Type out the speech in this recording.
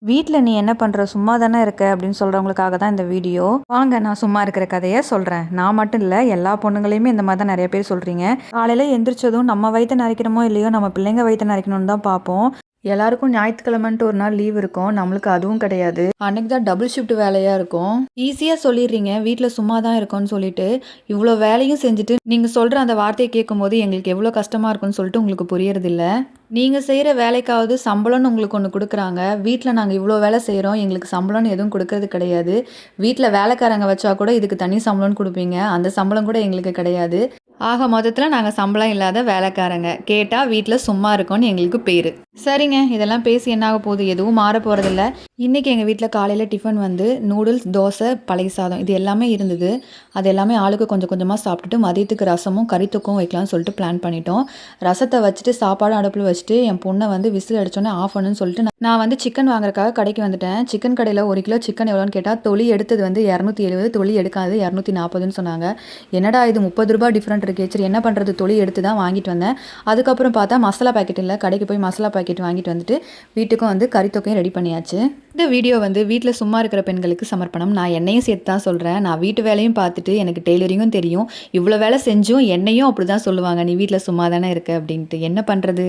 வீட்ல நீ என்ன பண்ற? சும்மா தானே இருக்க அப்படின்னு சொல்றவங்களுக்காக தான் இந்த வீடியோ. வாங்க நான் சும்மா இருக்கிற கதைய சொல்றேன். நான் மட்டும் இல்ல, எல்லா பொண்ணுங்களையுமே இந்த மாதிரி தான் நெறைய பேர் சொல்றீங்க. காலையில எந்திரிச்சதும் நம்ம வயித்த நெறைக்கிறோமோ இல்லையோ, நம்ம பிள்ளைங்க வயித்த நெறைக்கணும்னு தான் பார்ப்போம். எல்லாருக்கும் ஞாயித்துக்கிழமைன்ட்டு ஒரு நாள் லீவ் இருக்கும். நம்மளுக்கு அதுவும் கிடையாது. அன்னைக்கு தான் டபுள் ஷிஃப்ட் வேலையா இருக்கும். ஈஸியா சொல்லிடுறீங்க, வீட்ல சும்மா தான் இருக்கோம்னு சொல்லிட்டு. இவ்ளோ வேலையும் செஞ்சுட்டு நீங்க சொல்ற அந்த வார்த்தைய கேட்கும்போது எங்களுக்கு எவ்ளோ கஷ்டமா இருக்கும்னு சொல்லிட்டு உங்களுக்கு புரியறதில்ல. நீங்க செய்ற வேலைக்காவது சம்பளம்னு உங்களுக்கு ஒண்ணு குடுக்குறாங்க. வீட்ல நாங்க இவ்ளோ வேலை செய்றோம். எங்களுக்கு சம்பளம்னு எதுவும் குடுக்கறது கிடையாது. வீட்ல வேலைக்காரங்க வச்சா கூட இதுக்கு தனி சம்பளம்னு குடுப்பீங்க. அந்த சம்பளம் கூட எங்களுக்கு கிடையாது. ஆக மொத்தத்துல நாங்க சம்பளம் இல்லாத வேலைக்காரங்க. கேட்டா வீட்ல சும்மா இருக்கோம்னு எங்களுக்கு பேரு. சரிங்க, இதெல்லாம் பேசி என்ன ஆக போகுது? எதுவும் மாற போறதில்ல. இன்னைக்கு எங்க வீட்ல காலையில டிஃபன் வந்து நூடுல்ஸ், தோசை, பழைய சாதம் இது எல்லாமே இருந்தது. அது எல்லாமே ஆளுக்கு கொஞ்சம் கொஞ்சமா சாப்பிட்டுட்டு மதியத்துக்கு ரசமும், கறி தொக்கும் வைக்கலாம்னு சொல்லிட்டு பிளான் பண்ணிட்டோம். ரசத்த வச்சுட்டு சாப்பாடும் அடுப்புல வச்சுட்டு என் பொண்ண வந்து விசில் அடிச்சோனே ஆஃப் பண்ணுன்னு சொல்லிட்டு நான் வந்து சிக்கன் வாங்குறதுக்காக கடைக்கு வந்துட்டேன். சிக்கன் கடையில 1 கிலோ சிக்கன் எவ்வளோன்னு கேட்டா, தொலி எடுத்தது வந்து 270, தொலி எடுக்காதது 240ன்னு சொன்னாங்க. என்னடா இது ரூ. 30 டிஃப்ரெண்ட் இருக்கே! சரி என்ன பண்ணுறது? தொலி எடுத்து தான் வாங்கிட்டு வந்தேன். அதுக்கப்புறம் பார்த்தா மசாலா பாக்கெட் இல்ல. கடைக்கு போய் மசாலா பாக்கெட் வாங்கிட்டு வந்துட்டு வீட்டுக்கும் வந்து கறி தொக்கையும் ரெடி பண்ணியாச்சு. இந்த வீடியோ வந்து வீட்ல சும்மா இருக்கிற பெண்களுக்கு சமர்ப்பணம். நான் என்னையும் சேர்த்து தான் சொல்றேன். நான் வீட்டு வேலையும் பார்த்துட்டு எனக்கு டெய்லரிங்கும் தெரியும். இவ்வளோ வேலை செஞ்சும் என்னையும் அப்படிதான் சொல்லுவாங்க. நீ வீட்ல சும்மா தானே இருக்க அப்படின்ட்டு. என்ன பண்றது?